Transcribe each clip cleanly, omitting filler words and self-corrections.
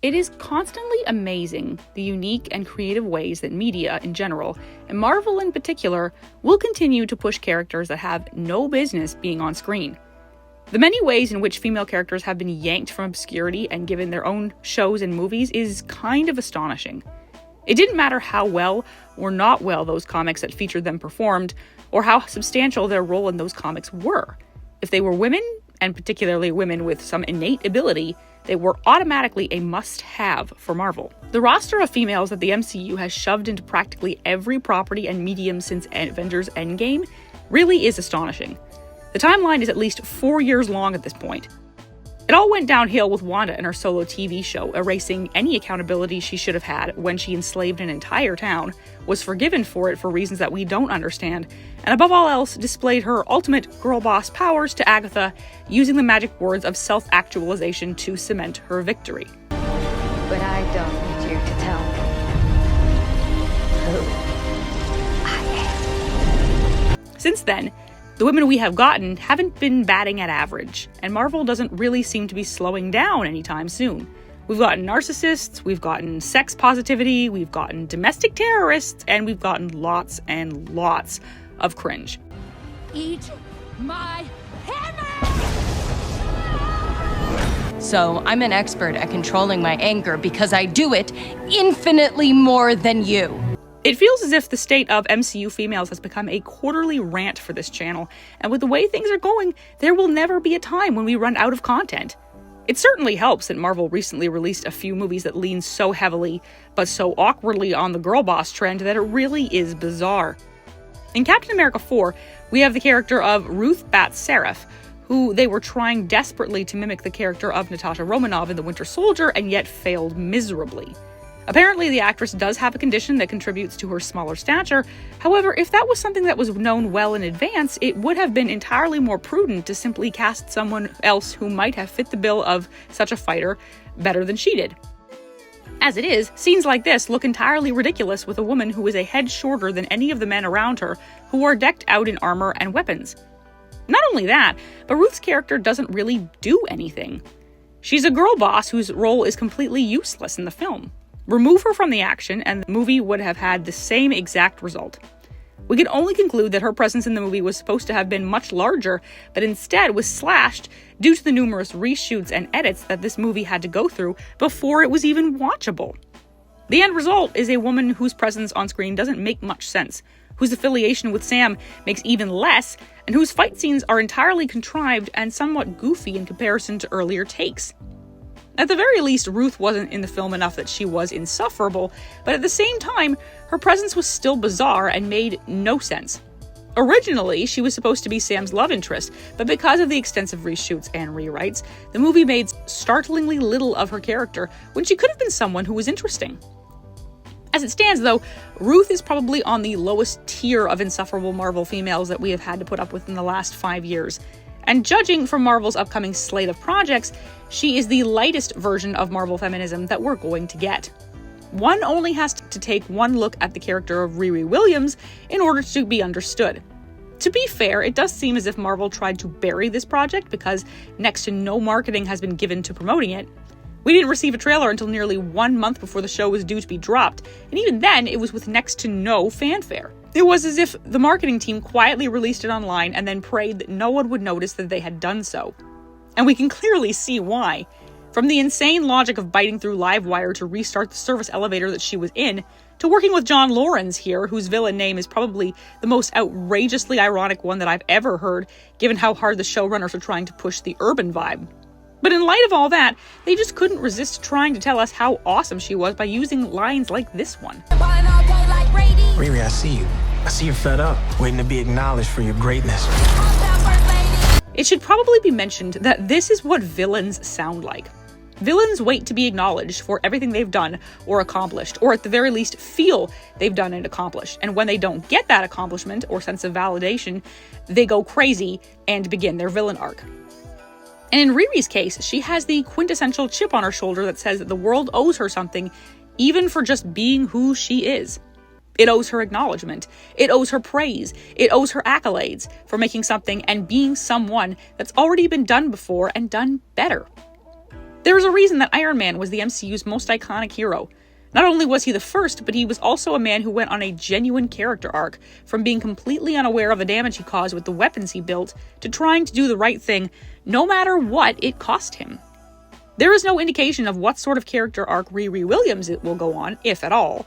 It is constantly amazing the unique and creative ways that media in general, and Marvel in particular, will continue to push characters that have no business being on screen. The many ways in which female characters have been yanked from obscurity and given their own shows and movies is kind of astonishing. It didn't matter how well or not well those comics that featured them performed, or how substantial their role in those comics were. If they were women, and particularly women with some innate ability, they were automatically a must-have for Marvel. The roster of females that the MCU has shoved into practically every property and medium since Avengers Endgame really is astonishing. The timeline is at least 4 years long at this point. It all went downhill with Wanda and her solo TV show, erasing any accountability she should have had when she enslaved an entire town, was forgiven for it for reasons that we don't understand, and above all else displayed her ultimate girl boss powers to Agatha, using the magic words of self-actualization to cement her victory. But I don't need you to tell me who I am. Since then, the women we have gotten haven't been batting at average, and Marvel doesn't really seem to be slowing down anytime soon. We've gotten narcissists, we've gotten sex positivity, we've gotten domestic terrorists, and we've gotten lots and lots of cringe. Eat my hammer! So I'm an expert at controlling my anger because I do it infinitely more than you. It feels as if the state of MCU females has become a quarterly rant for this channel, and with the way things are going, there will never be a time when we run out of content. It certainly helps that Marvel recently released a few movies that lean so heavily, but so awkwardly on the girl boss trend that it really is bizarre. In Captain America 4, we have the character of Ruth Bat-Seraph, who they were trying desperately to mimic the character of Natasha Romanoff in The Winter Soldier and yet failed miserably. Apparently, the actress does have a condition that contributes to her smaller stature. However, if that was something that was known well in advance, it would have been entirely more prudent to simply cast someone else who might have fit the bill of such a fighter better than she did. As it is, scenes like this look entirely ridiculous with a woman who is a head shorter than any of the men around her, who are decked out in armor and weapons. Not only that, but Ruth's character doesn't really do anything. She's a girl boss whose role is completely useless in the film. Remove her from the action, and the movie would have had the same exact result. We can only conclude that her presence in the movie was supposed to have been much larger, but instead was slashed due to the numerous reshoots and edits that this movie had to go through before it was even watchable. The end result is a woman whose presence on screen doesn't make much sense, whose affiliation with Sam makes even less, and whose fight scenes are entirely contrived and somewhat goofy in comparison to earlier takes. At the very least, Ruth wasn't in the film enough that she was insufferable, but at the same time, her presence was still bizarre and made no sense. Originally, she was supposed to be Sam's love interest, but because of the extensive reshoots and rewrites, the movie made startlingly little of her character when she could have been someone who was interesting. As it stands, though, Ruth is probably on the lowest tier of insufferable Marvel females that we have had to put up with in the last 5 years. And judging from Marvel's upcoming slate of projects, she is the lightest version of Marvel feminism that we're going to get. One only has to take one look at the character of Riri Williams in order to be understood. To be fair, it does seem as if Marvel tried to bury this project because next to no marketing has been given to promoting it. We didn't receive a trailer until nearly 1 month before the show was due to be dropped, and even then, it was with next to no fanfare. It was as if the marketing team quietly released it online and then prayed that no one would notice that they had done so. And we can clearly see why. From the insane logic of biting through Livewire to restart the service elevator that she was in, to working with John Lawrence here, whose villain name is probably the most outrageously ironic one that I've ever heard, given how hard the showrunners are trying to push the urban vibe. But in light of all that, they just couldn't resist trying to tell us how awesome she was by using lines like this one. Riri, I see you. I see you're fed up, waiting to be acknowledged for your greatness. It should probably be mentioned that this is what villains sound like. Villains wait to be acknowledged for everything they've done or accomplished, or at the very least feel they've done and accomplished. And when they don't get that accomplishment or sense of validation, they go crazy and begin their villain arc. And in Riri's case, she has the quintessential chip on her shoulder that says that the world owes her something, even for just being who she is. It owes her acknowledgement. It owes her praise. It owes her accolades for making something and being someone that's already been done before and done better. There's a reason that Iron Man was the MCU's most iconic hero. Not only was he the first, but he was also a man who went on a genuine character arc, from being completely unaware of the damage he caused with the weapons he built, to trying to do the right thing, no matter what it cost him. There is no indication of what sort of character arc Riri Williams will go on, if at all.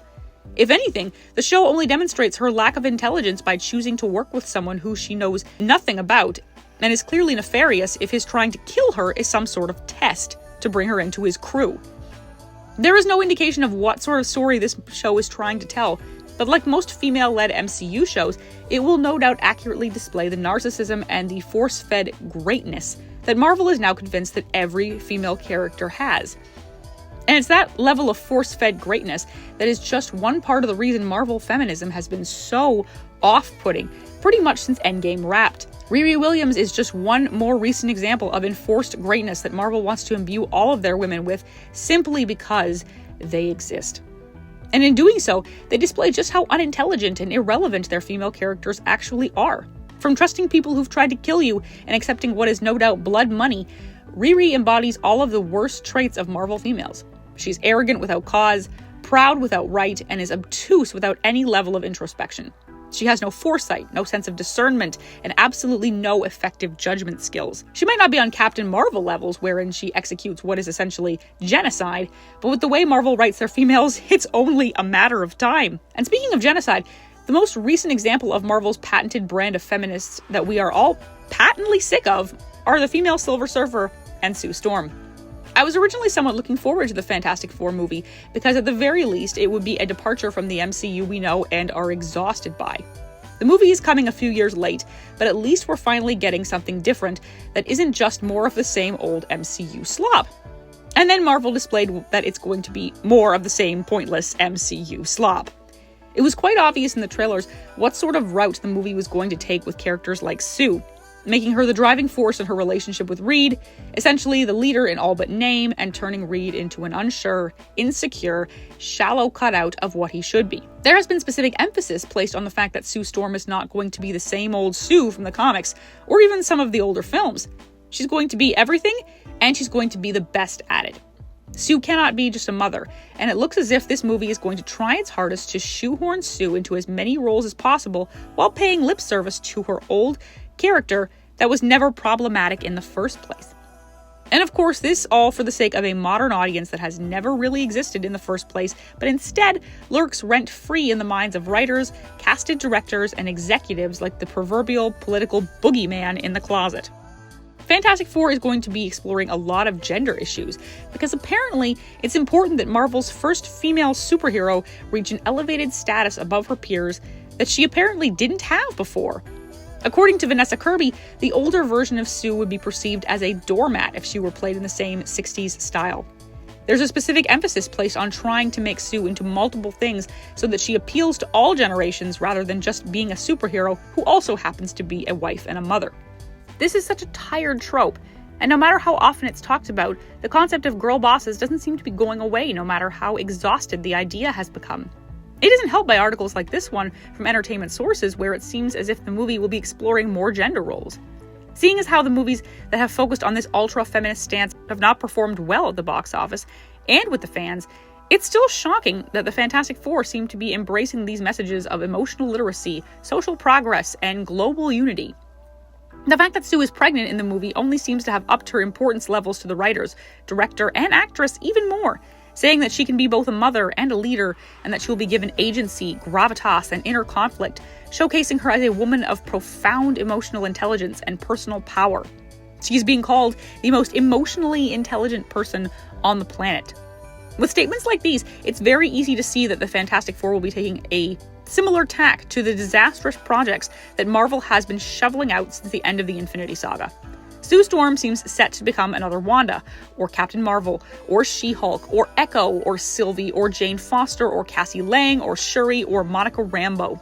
If anything, the show only demonstrates her lack of intelligence by choosing to work with someone who she knows nothing about, and is clearly nefarious if his trying to kill her is some sort of test to bring her into his crew. There is no indication of what sort of story this show is trying to tell, but like most female-led MCU shows, it will no doubt accurately display the narcissism and the force-fed greatness that Marvel is now convinced that every female character has. And it's that level of force-fed greatness that is just one part of the reason Marvel feminism has been so off-putting, pretty much since Endgame wrapped. Riri Williams is just one more recent example of enforced greatness that Marvel wants to imbue all of their women with simply because they exist. And in doing so, they display just how unintelligent and irrelevant their female characters actually are. From trusting people who've tried to kill you and accepting what is no doubt blood money, Riri embodies all of the worst traits of Marvel females. She's arrogant without cause, proud without right, and is obtuse without any level of introspection. She has no foresight, no sense of discernment, and absolutely no effective judgment skills. She might not be on Captain Marvel levels, wherein she executes what is essentially genocide, but with the way Marvel writes their females, it's only a matter of time. And speaking of genocide, the most recent example of Marvel's patented brand of feminists that we are all patently sick of are the female Silver Surfer and Sue Storm. I was originally somewhat looking forward to the Fantastic Four movie because at the very least it would be a departure from the MCU we know and are exhausted by. The movie is coming a few years late, but at least we're finally getting something different that isn't just more of the same old MCU slop. And then Marvel displayed that it's going to be more of the same pointless MCU slop. It was quite obvious in the trailers what sort of route the movie was going to take with characters like Sue, making her the driving force in her relationship with Reed, essentially the leader in all but name, and turning Reed into an unsure, insecure, shallow cutout of what he should be. There has been specific emphasis placed on the fact that Sue Storm is not going to be the same old Sue from the comics, or even some of the older films. She's going to be everything, and she's going to be the best at it. Sue cannot be just a mother, and it looks as if this movie is going to try its hardest to shoehorn Sue into as many roles as possible while paying lip service to her old character that was never problematic in the first place. And of course, this all for the sake of a modern audience that has never really existed in the first place, but instead lurks rent-free in the minds of writers, casted directors, and executives like the proverbial political boogeyman in the closet. Fantastic Four is going to be exploring a lot of gender issues, because apparently it's important that Marvel's first female superhero reach an elevated status above her peers that she apparently didn't have before. According to Vanessa Kirby, the older version of Sue would be perceived as a doormat if she were played in the same 60s style. There's a specific emphasis placed on trying to make Sue into multiple things so that she appeals to all generations rather than just being a superhero who also happens to be a wife and a mother. This is such a tired trope, and no matter how often it's talked about, the concept of girl bosses doesn't seem to be going away no matter how exhausted the idea has become. It isn't helped by articles like this one from entertainment sources where it seems as if the movie will be exploring more gender roles. Seeing as how the movies that have focused on this ultra-feminist stance have not performed well at the box office and with the fans, it's still shocking that the Fantastic Four seem to be embracing these messages of emotional literacy, social progress, and global unity. The fact that Sue is pregnant in the movie only seems to have upped her importance levels to the writers, director, and actress even more, saying that she can be both a mother and a leader, and that she will be given agency, gravitas, and inner conflict, showcasing her as a woman of profound emotional intelligence and personal power. She's being called the most emotionally intelligent person on the planet. With statements like these, it's very easy to see that the Fantastic Four will be taking a similar tack to the disastrous projects that Marvel has been shoveling out since the end of the Infinity Saga. Sue Storm seems set to become another Wanda, or Captain Marvel, or She-Hulk, or Echo, or Sylvie, or Jane Foster, or Cassie Lang, or Shuri, or Monica Rambeau.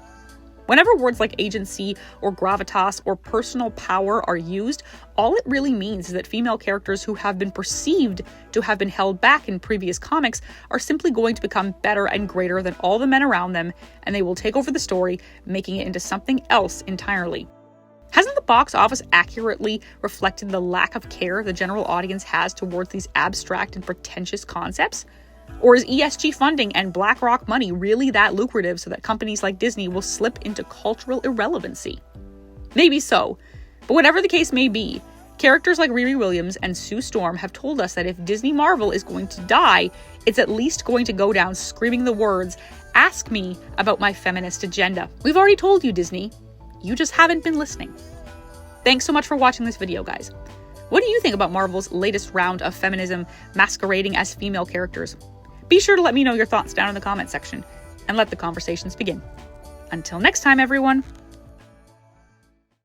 Whenever words like agency, or gravitas, or personal power are used, all it really means is that female characters who have been perceived to have been held back in previous comics are simply going to become better and greater than all the men around them, and they will take over the story, making it into something else entirely. Hasn't the box office accurately reflected the lack of care the general audience has towards these abstract and pretentious concepts? Or is ESG funding and BlackRock money really that lucrative so that companies like Disney will slip into cultural irrelevancy? Maybe so, but whatever the case may be, characters like Riri Williams and Sue Storm have told us that if Disney Marvel is going to die, it's at least going to go down screaming the words, "Ask me about my feminist agenda." We've already told you, Disney. You just haven't been listening. Thanks so much for watching this video, guys. What do you think about Marvel's latest round of feminism masquerading as female characters? Be sure to let me know your thoughts down in the comment section and let the conversations begin. Until next time, everyone.